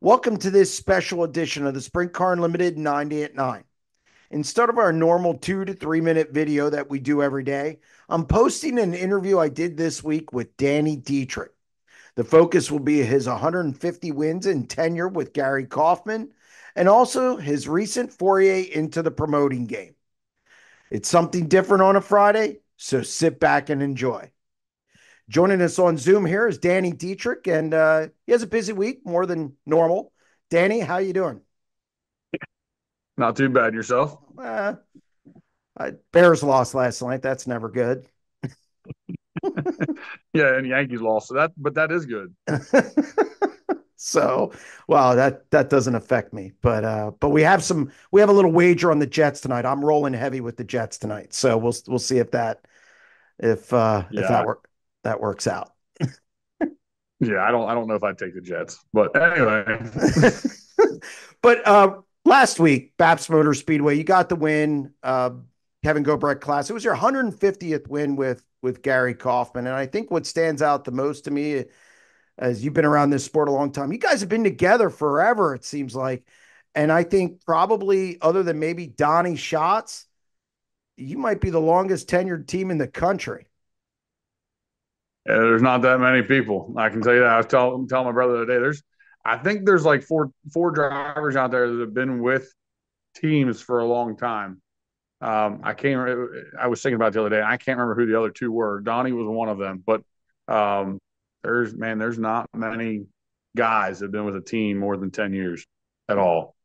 Welcome to this special edition of the Sprint Car Unlimited 90 at 9. Instead of our normal 2 to 3 minute video that we do every day, I'm posting an interview I did this week with Danny Dietrich. The focus will be his 150 wins and tenure with Gary Kauffman, and also his recent foray into the promoting game. It's something different on a Friday, so sit back and enjoy. Joining us on Zoom here is Danny Dietrich, and he has a busy week, more than normal. Danny, how you doing? Not too bad yourself. Uh, Bears lost last night. That's never good. Yeah, and Yankees lost, but that is good. So, well, that doesn't affect me, but we have a little wager on the Jets tonight. I'm rolling heavy with the Jets tonight, so we'll see if Yeah, that works out. yeah. I don't know if I'd take the Jets, but anyway. But last week, Baps Motor Speedway, you got the win. Kevin Gobrecht class. It was your 150th win with Gary Kauffman, and I think what stands out the most to me, as you've been around this sport a long time, you guys have been together forever. It seems like, and I think probably other than maybe Donnie Schatz, you might be the longest tenured team in the country. Yeah, there's not that many people. I can tell you that. I was telling my brother the other day. I think there's like four drivers out there that have been with teams for a long time. I can't. I was thinking about it the other day. I can't remember who the other two were. Donnie was one of them, but um, there's not many guys that have been with a team more than 10 years at all.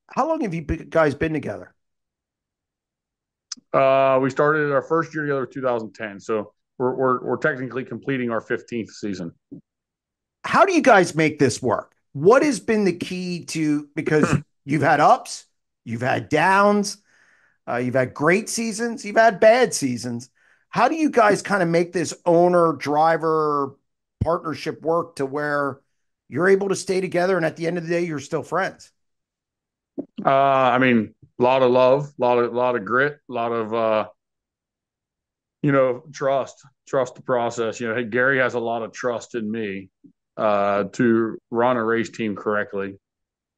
How long have you guys been together? We started our first year together in 2010, so we're technically completing our 15th season. How do you guys make this work? What has been the key to, because you've had ups, you've had downs, you've had great seasons, you've had bad seasons. How do you guys kind of make this owner driver partnership work to where you're able to stay together and at the end of the day, you're still friends? I mean, a lot of love, a lot of grit, a lot of trust the process. Hey, Gary has a lot of trust in me to run a race team correctly,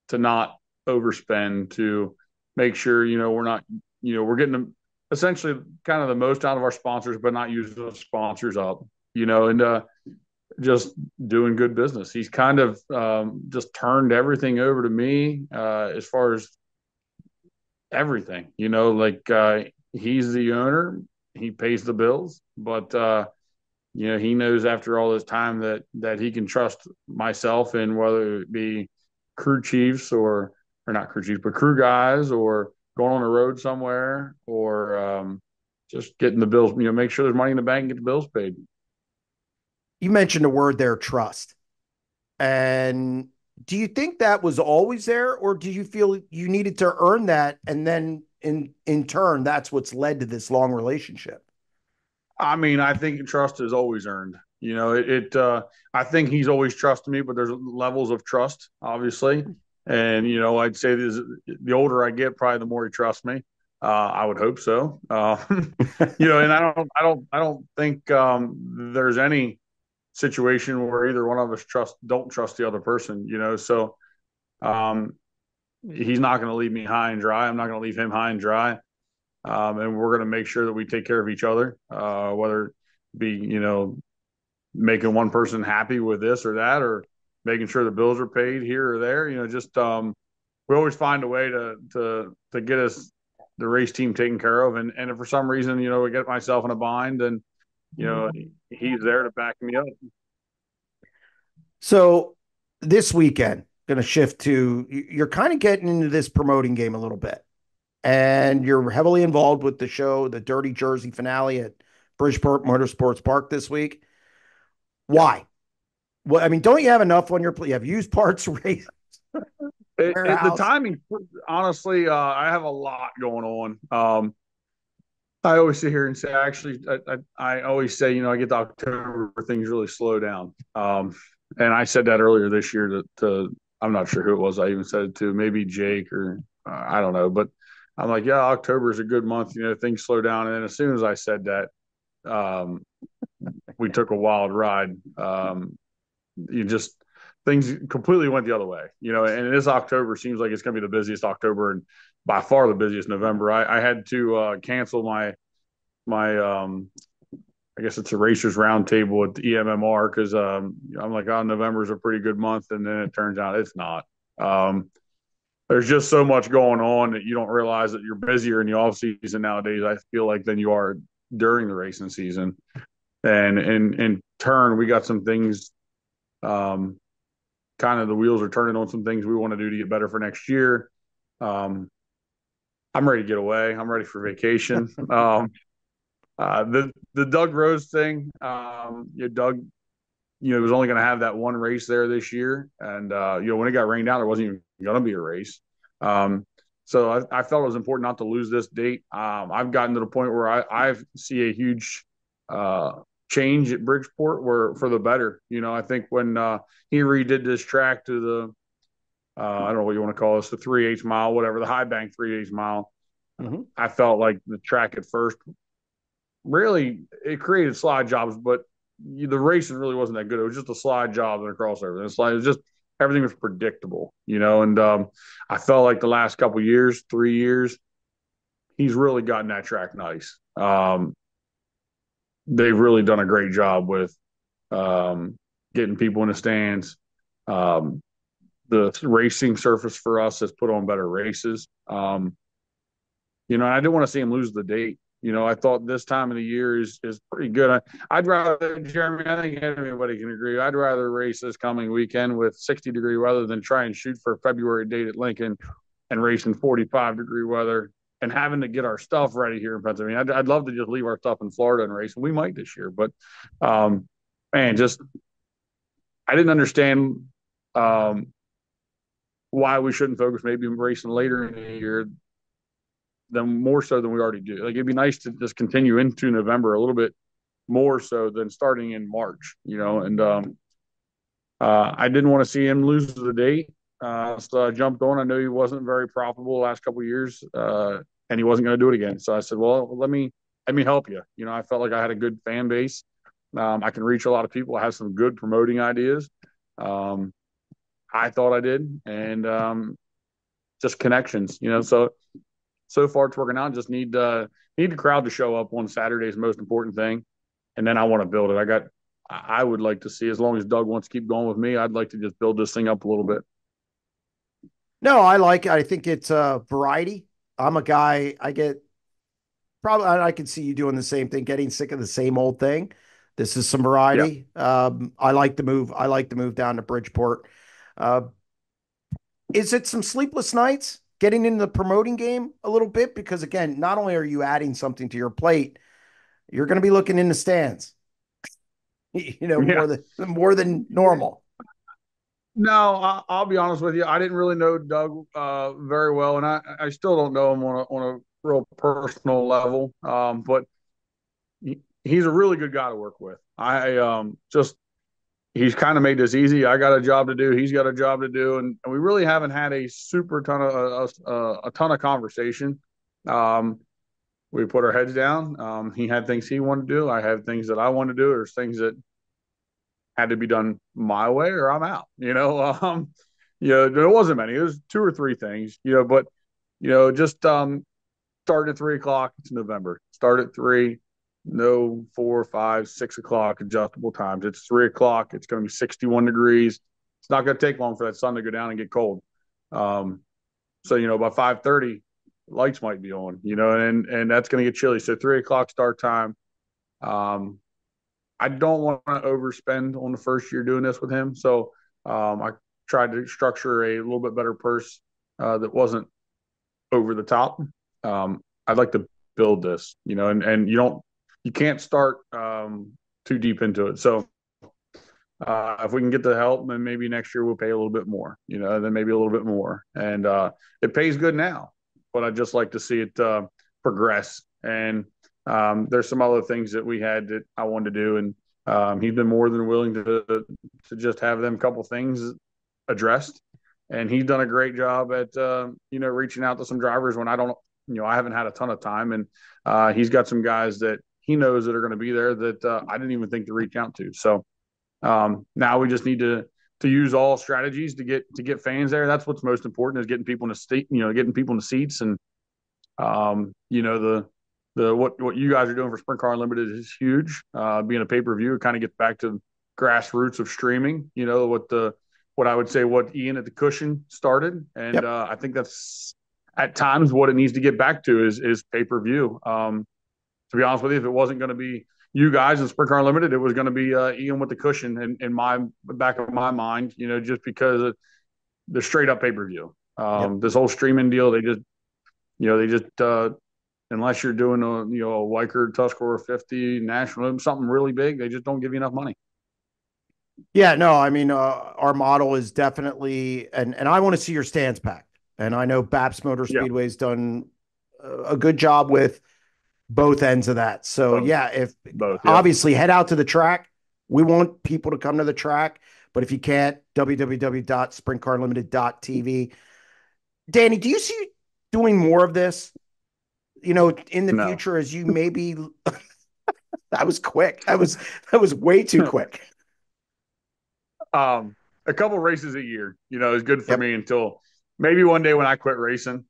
to not overspend, to make sure we're not we're getting essentially kind of the most out of our sponsors, but not using those sponsors up. And just doing good business. He's kind of just turned everything over to me as far as everything. Like he's the owner, he pays the bills, but he knows after all this time that he can trust myself, and whether it be crew chiefs or not crew chiefs, but crew guys, or going on the road somewhere, or just getting the bills. Make sure there's money in the bank and get the bills paid. You mentioned a word there, trust. And do you think that was always there, or do you feel you needed to earn that? And then in turn, that's what's led to this long relationship. I mean, I think trust is always earned. I think he's always trusted me, but there's levels of trust, obviously. And I'd say this: the older I get, probably the more he trusts me. I would hope so. And I don't think there's any situation where either one of us don't trust the other person. So um, he's not going to leave me high and dry. I'm not going to leave him high and dry. And we're going to make sure that we take care of each other, whether it be making one person happy with this or that, or making sure the bills are paid here or there. Just we always find a way to get us the race team taken care of. And if for some reason we get myself in a bind, then he's there to back me up. So this weekend, going to shift to you're kind of getting into this promoting game a little bit, and you're heavily involved with the show, the Dirty Jersey finale at Bridgeport Motorsports Park this week. Yeah. Why? Well, I mean, don't you have enough on your plate? You have used parts race The warehouse. timing, honestly, I have a lot going on. I always sit here and say, actually, I always say, I get to October where things really slow down. And I said that earlier this year I'm not sure who it was. I even said it to maybe Jake or I don't know, but I'm like, yeah, October is a good month. Things slow down. And then as soon as I said that, um, we took a wild ride. You just things completely went the other way, and this October seems like it's going to be the busiest October and by far the busiest November. I had to cancel my I guess it's a racers roundtable at the EMMR because I'm like, oh, November is a pretty good month, and then it turns out it's not. Um, there's just so much going on that you don't realize that you're busier in the off season nowadays. I feel like than you are during the racing season, and in turn, we got some things. Um, kind of the wheels are turning on some things we want to do to get better for next year. Um, I'm ready to get away. I'm ready for vacation. The Doug Rose thing, Doug, was only going to have that one race there this year, and when it got rained out, there wasn't even going to be a race. So I felt it was important not to lose this date. I've gotten to the point where I see a huge change at Bridgeport where for the better. I think when he redid this track to the I don't know what you want to call this, the 3/8 mile, whatever, the high bank 3/8 mile. Mm-hmm. I felt like the track at first really it created slide jobs, but the racing really wasn't that good. It was just a slide job and a crossover. And it was just everything was predictable, and I felt like the last couple of years, 3 years, he's really gotten that track nice. They've really done a great job with getting people in the stands. The racing surface for us has put on better races. And I didn't want to see him lose the date. I thought this time of the year is pretty good. I'd rather, Jeremy, I think everybody can agree, I'd rather race this coming weekend with 60-degree weather than try and shoot for a February date at Lincoln and race in 45-degree weather and having to get our stuff ready here in Pennsylvania. I'd love to just leave our stuff in Florida and race, and we might this year. But, just I didn't understand why we shouldn't focus maybe racing later in the year than more so than we already do. Like it'd be nice to just continue into November a little bit more so than starting in March, and I didn't want to see him lose the date. So I jumped on. I knew he wasn't very profitable the last couple of years, and he wasn't going to do it again. So I said, well, let me help you. I felt like I had a good fan base. I can reach a lot of people. I have some good promoting ideas. I thought I did, and just connections, so far it's working out. Just need the crowd to show up on Saturday is the most important thing, and then I want to build it. I would like to see, as long as Doug wants to keep going with me, I'd like to just build this thing up a little bit. No, I think it's a variety. I'm a guy, I can see you doing the same thing, getting sick of the same old thing. This is some Yeah. variety. I like the move. I like the move down to Bridgeport. Uh, is it some sleepless nights getting into the promoting game a little bit? Because again, not only are you adding something to your plate, you're going to be looking in the stands, Yeah. more than normal. No, I'll be honest with you. I didn't really know Doug very well, and I still don't know him on a real personal level. But he's a really good guy to work with. I just he's kind of made this easy. I got a job to do. He's got a job to do, and we really haven't had a super ton of a ton of conversation. Um, we put our heads down. He had things he wanted to do. I had things that I wanted to do. There's things that had to be done my way, or I'm out. There wasn't many. It was 2 or 3 things. But just start at 3 o'clock. It's November. Start at 3. No 4, 5, 6 o'clock adjustable times. It's 3 o'clock. It's going to be 61 degrees. It's not going to take long for that sun to go down and get cold. So by 5:30, lights might be on. And that's going to get chilly. So 3 o'clock start time. I don't want to overspend on the first year doing this with him. So I tried to structure a little bit better purse that wasn't over the top. I'd like to build this, and you can't start too deep into it. So if we can get the help, then maybe next year we'll pay a little bit more, then maybe a little bit more. And it pays good now, but I'd just like to see it progress. And there's some other things that we had that I wanted to do, and he's been more than willing to just have them couple things addressed. And he's done a great job at reaching out to some drivers when I don't, I haven't had a ton of time, and he's got some guys that he knows that are going to be there that I didn't even think to reach out to. So now we just need to to use all strategies to get fans there. That's what's most important is getting people in the seat, getting people in the seats. And the what you guys are doing for Sprint Car Unlimited is huge. Being a pay-per-view, it kind of gets back to grassroots of streaming. What I would say what Ian at the Cushion started, and Yep. I think that's at times what it needs to get back to is pay-per-view. To be honest with you, if it wasn't going to be you guys in Sprint Car Unlimited, it was going to be Ian with the Cushion in my back of my mind. Just because of the straight up pay-per-view. Yep. This whole streaming deal, they just unless you're doing a Weicker Tuscarora 50 national something really big, they just don't give you enough money. Yeah, no, I mean, our model is definitely, and I want to see your stands packed. And I know Baps Motor Yeah, Speedway's done a good job with both ends of that. So both, yeah, if both. Yep. obviously head out to the track, we want people to come to the track. But if you can't, www.sprintcarunlimited.tv. Danny, do you see doing more of this? In the No. future, as you maybe that was quick. That was way too quick. A couple races a year, is good for Yep. me until maybe one day when I quit racing.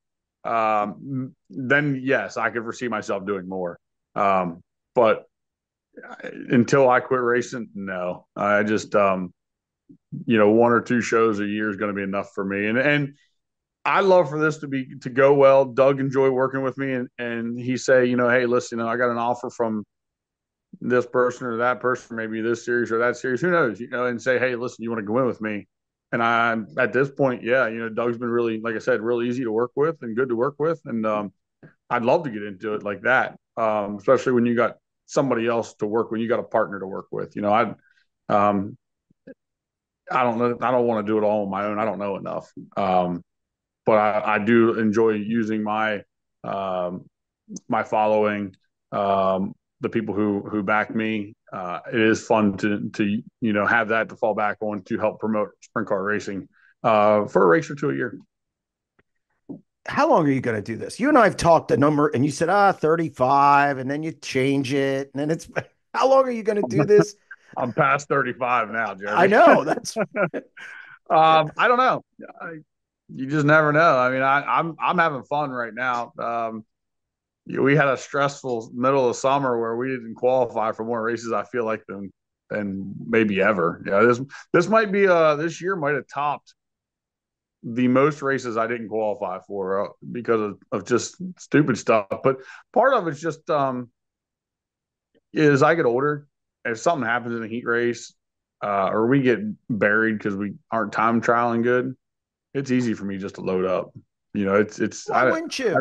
Then yes, I could foresee myself doing more. But until I quit racing, no. I just one or two shows a year is going to be enough for me. And I love for this to go well. Doug enjoyed working with me, and he say, hey, listen, I got an offer from this person or that person, maybe this series or that series, who knows, and say, hey, listen, you want to go in with me? And I, at this point, yeah, Doug's been really, like I said, really easy to work with and good to work with. And I'd love to get into it like that, especially when you got somebody else to work, when you got a partner to work with. Um, I don't know, I don't want to do it all on my own. I don't know enough. But I do enjoy using um, my following, the people who back me. It is fun to have that to fall back on to help promote sprint car racing for a race or two a year. How long are you going to do this? You and I have talked a number, and you said 35, and then you change it, and then it's how long are you going to do this? I'm past 35 now, I Jeremy. know that's I don't know. You just never know. I mean, I'm having fun right now. We had a stressful middle of summer where we didn't qualify for more races. I feel like than maybe ever. Yeah, this might be this year might have topped the most races I didn't qualify for because of just stupid stuff. But part of it's just as I get older, if something happens in a heat race or we get buried because we aren't time trialing good, it's easy for me just to load up. It's why wouldn't you?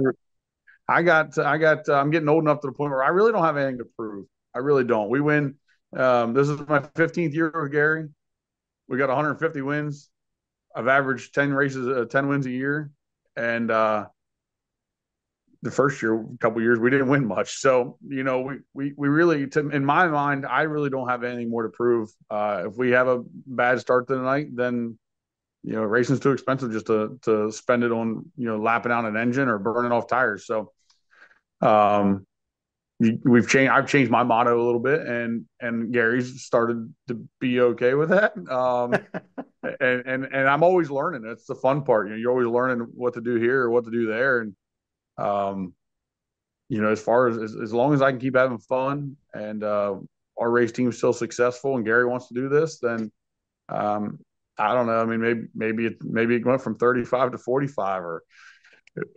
I'm getting old enough to the point where I really don't have anything to prove. I really don't. We win. This is my 15th year with Gary. We got 150 wins. I've averaged 10 races, 10 wins a year. And the first year, a couple of years, we didn't win much. So, we really, in my mind, I really don't have anything more to prove. If we have a bad start to the night, then racing's too expensive just to spend it on lapping out an engine or burning off tires. So um, I've changed my motto a little bit, and Gary's started to be okay with that. And I'm always learning. It's the fun part. You're always learning what to do here or what to do there, and um, as far as long as I can keep having fun and our race team's still successful, and Gary wants to do this, then um, I don't know. I mean, maybe it went from 35 to 45, or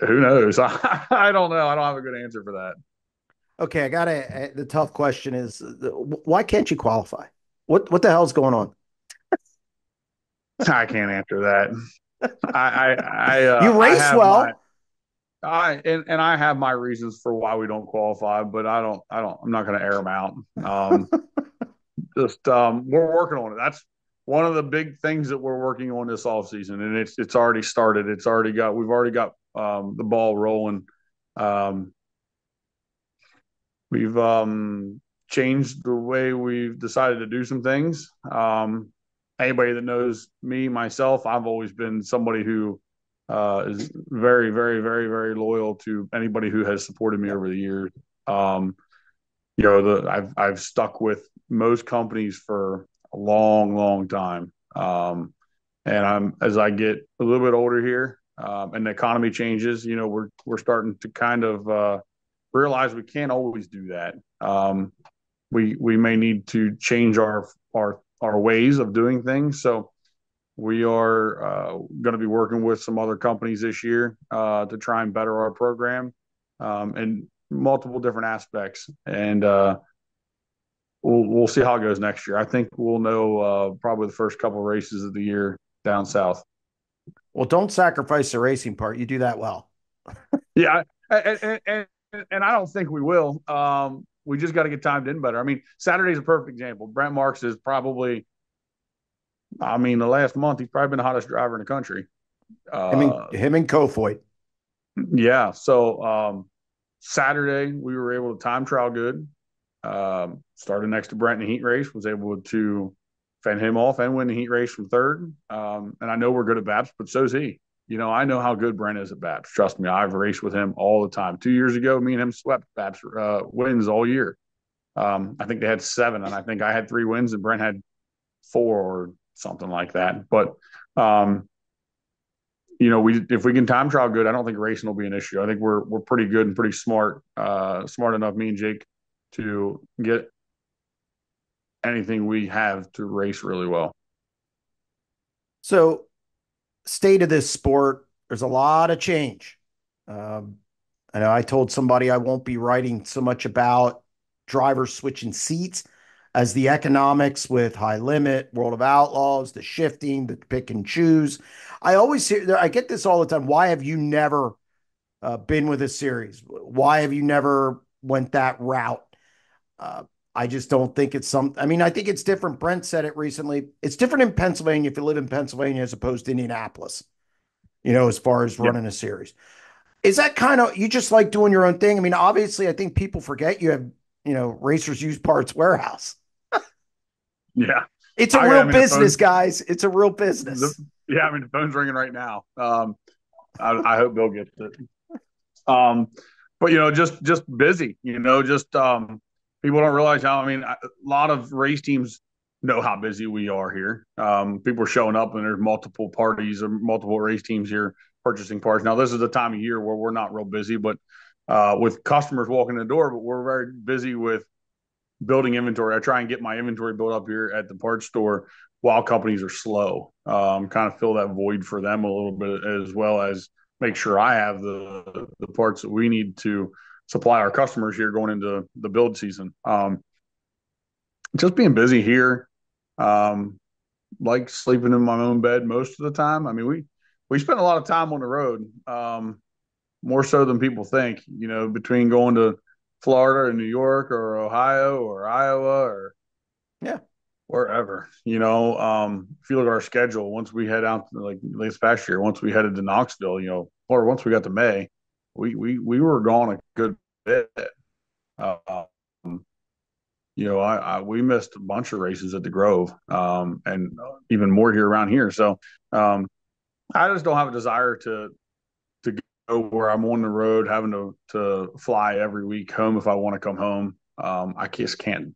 who knows? I don't know. I don't have a good answer for that. Okay, I got to. The tough question is, why can't you qualify? What the hell's going on? I can't answer that. You I race have my well. and I have my reasons for why we don't qualify, but I'm not going to air them out. Just we're working on it. That's one of the big things that we're working on this off season, and it's already started. We've already got the ball rolling. Um, we've changed the way we've decided to do some things. Anybody that knows me, myself, I've always been somebody who is very, very, very, very loyal to anybody who has supported me Yep. over the years. Um, I've stuck with most companies for a long, long time. And as I get a little bit older here, and the economy changes, we're starting to kind of realize we can't always do that. We may need to change our ways of doing things. So we are going to be working with some other companies this year to try and better our program in multiple different aspects. And we'll see how it goes next year. I think we'll know probably the first couple of races of the year down south. Well, don't sacrifice the racing part. You do that well. Yeah, and I don't think we will. We just got to get timed in better. I mean, Saturday's a perfect example. Brent Marks is probably, I mean, the last month he's probably been the hottest driver in the country. Him and Uh, him and Kofoid. yeah. So Saturday we were able to time trial good. Started next to Brent in the heat race. Was able to fend him off and win the heat race from third. And I know we're good at BAPS, but so's he. I know how good Brent is at BAPS. Trust me, I've raced with him all the time. 2 years ago, me and him swept BAPS wins all year. I think they had 7, and I think I had 3 wins, and Brent had 4 or something like that. But we if we can time trial good, I don't think racing will be an issue. I think we're pretty good and pretty smart, smart enough, me and Jake, to get anything we have to race really well. So, state of this sport, there's a lot of change. Um, I know I told somebody I won't be writing so much about drivers switching seats as the economics with high limit, World of Outlaws, the shifting, the pick and choose. I always hear, I get this all the time. Why have you never been with a series? Why have you never went that route? Uh, I just don't think it's some. I mean, I think it's different. Brent said it recently. It's different in Pennsylvania if you live in Pennsylvania as opposed to Indianapolis, as far as Yeah, running a series. Is that kind of, you just like doing your own thing? I mean, obviously, I think people forget you have, Racers Used Parts Warehouse. yeah. It's a I real mean, the business, phone, guys. It's a real the business. yeah, I mean, the phone's ringing right now. I hope Bill gets it. Um, but just busy. Just people don't realize how. I mean, a lot of race teams know how busy we are here. People are showing up, and there's multiple parties or multiple race teams here purchasing parts. Now, this is the time of year where we're not real busy, but with customers walking in the door, but we're very busy with building inventory. I try and get my inventory built up here at the parts store while companies are slow. Kind of fill that void for them a little bit, as well as make sure I have the parts that we need to supply our customers here going into the build season. Just being busy here, um, like sleeping in my own bed most of the time. I mean, we spend a lot of time on the road, more so than people think. Between going to Florida or New York or Ohio or Iowa or Yeah. wherever. If you look at our schedule, once we head out like this past year, once we headed to Knoxville, or once we got to May, we were gone a good bit. Um, we missed a bunch of races at the Grove, and even more here around here. So I just don't have a desire to go where I'm on the road having to fly every week home if I want to come home. I just can't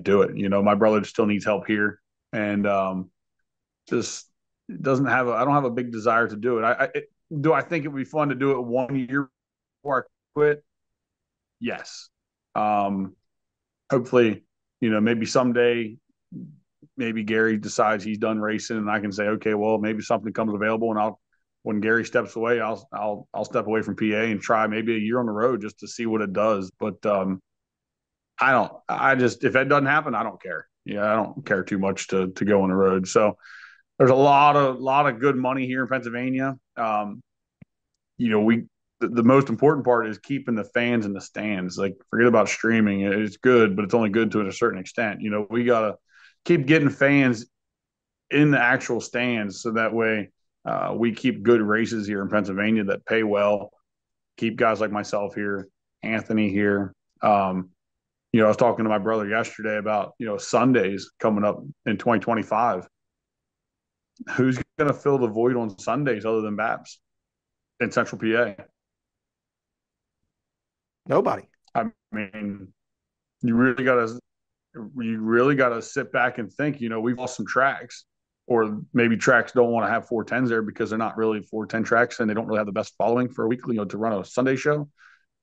do it. My brother still needs help here, and just doesn't have I don't have a big desire to do it. Do I think it would be fun to do it 1 year before I quit? Yes. Um, Hopefully, maybe someday, maybe Gary decides he's done racing, and I can say, okay, well, maybe something comes available, and when Gary steps away, I'll step away from PA and try maybe a year on the road just to see what it does. But I don't. I just if that doesn't happen, I don't care. Yeah, I don't care too much to go on the road. So there's a lot of good money here in Pennsylvania. We the most important part is keeping the fans in the stands. Like forget about streaming; it's good, but it's only good to a certain extent. We gotta keep getting fans in the actual stands so that way we keep good races here in Pennsylvania that pay well. Keep guys like myself here, Anthony here. I was talking to my brother yesterday about Sundays coming up in 2025. Who's going to fill the void on Sundays other than BAPS in Central PA? Nobody. I mean, you really got to sit back and think. We've lost some tracks. or maybe tracks don't want to have 410s there because they're not really 410 tracks and they don't really have the best following for a weekly, to run a Sunday show.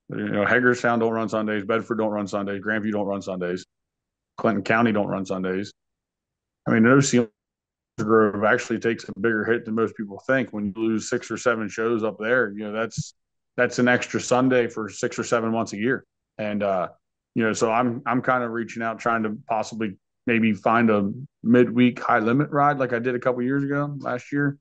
Hagerstown don't run Sundays, Bedford don't run Sundays, Grandview don't run Sundays, Clinton County don't run Sundays. I mean, no Grove actually takes a bigger hit than most people think. When you lose 6 or 7 shows up there, that's an extra Sunday for 6 or 7 months a year. And so I'm kind of reaching out, trying to possibly maybe find a midweek high limit ride like I did a couple years ago last year.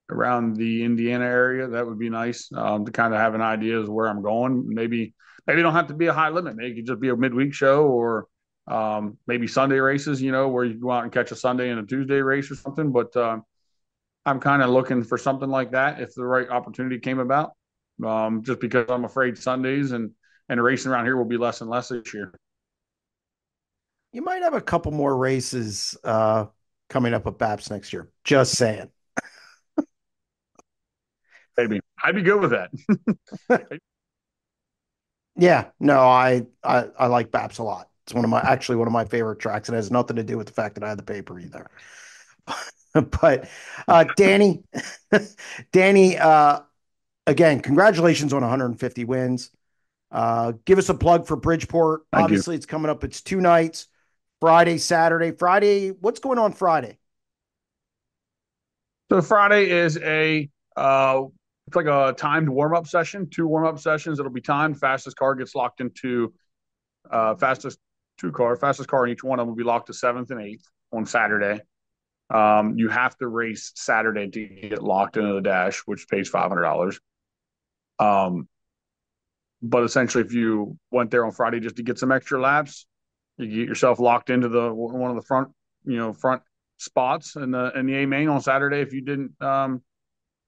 Around the Indiana area. That would be nice, to kind of have an idea of where I'm going. Maybe it don't have to be a high limit. Maybe it could just be a midweek show, or maybe Sunday races, where you go out and catch a Sunday and a Tuesday race or something. But I'm kind of looking for something like that if the right opportunity came about. Just because I'm afraid Sundays and racing around here will be less and less this year. You might have a couple more races coming up at BAPS next year. Just saying. Maybe I'd be good with that. Yeah, no, I like BAPS a lot. It's one of my favorite tracks. It has nothing to do with the fact that I had the paper either. But Danny, Danny, again, congratulations on 150 wins. Give us a plug for Bridgeport. Thank you. Obviously, it's coming up. It's 2 nights, Friday, Saturday. Friday, what's going on Friday? So Friday is it's like a timed warm up session, 2 warm up sessions. It'll be timed. Fastest car gets locked into fastest car in each one of them will be locked to seventh and eighth on Saturday. You have to race Saturday to get locked into the dash, which pays $500. But essentially, if you went there on Friday just to get some extra laps, you get yourself locked into one of the front spots in the A main on Saturday. If you didn't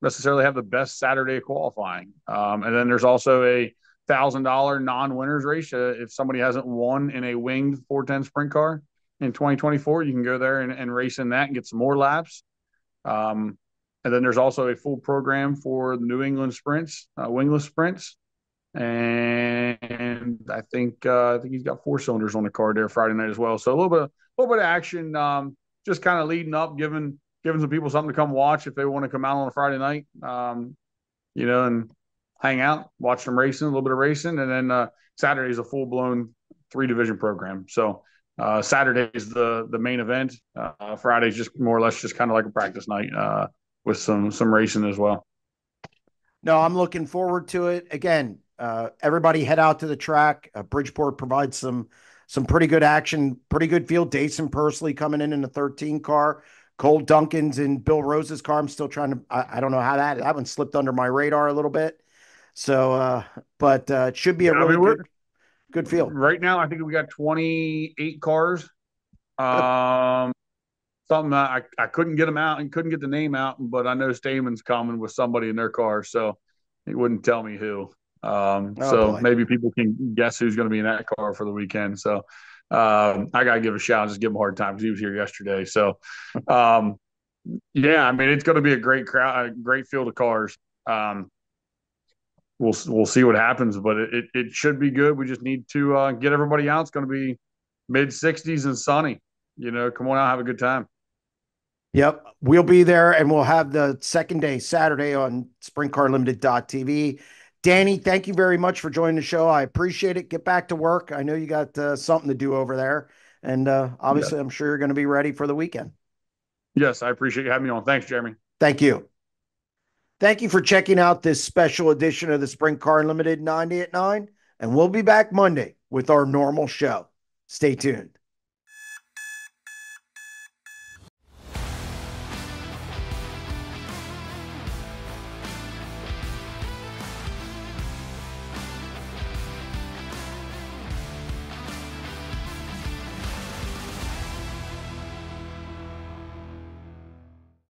necessarily have the best Saturday qualifying, and then there's also a $1,000 non-winners race. If somebody hasn't won in a winged 410 sprint car in 2024, you can go there and race in that and get some more laps. And then there's also a full program for the New England sprints, wingless sprints. And I think he's got 4 cylinders on the card there Friday night as well. So a little bit of action, just kind of leading up, giving some people something to come watch if they want to come out on a Friday night, and hang out, watch some racing, a little bit of racing, and then Saturday is a full blown 3 division program. So Saturday is the main event. Friday is just more or less just kind of like a practice night with some racing as well. No, I'm looking forward to it. Again, everybody head out to the track. Bridgeport provides some pretty good action, pretty good field. Dason Pursley coming in the 13 car. Cole Duncan's in Bill Rose's car. I'm still trying to, I don't know how that one slipped under my radar a little bit. So, but it should be a really good field. Right now, I think we got 28 cars. Something I couldn't get them out and couldn't get the name out, but I know Staмен's coming with somebody in their car, so he wouldn't tell me who. So maybe people can guess who's going to be in that car for the weekend. So I got to give a shout, just give him a hard time because he was here yesterday. So yeah, I mean, it's going to be a great crowd, a great field of cars. We'll see what happens, but it should be good. We just need to get everybody out. It's going to be mid-60s and sunny. Come on out, have a good time. Yep. We'll be there, and we'll have the second day, Saturday, on SprintCarUnlimited.tv. Danny, thank you very much for joining the show. I appreciate it. Get back to work. I know you got something to do over there, and obviously, I'm sure you're going to be ready for the weekend. Yes, I appreciate you having me on. Thanks, Jeremy. Thank you. Thank you for checking out this special edition of the Sprint Car Unlimited 90 at 9, and we'll be back Monday with our normal show. Stay tuned.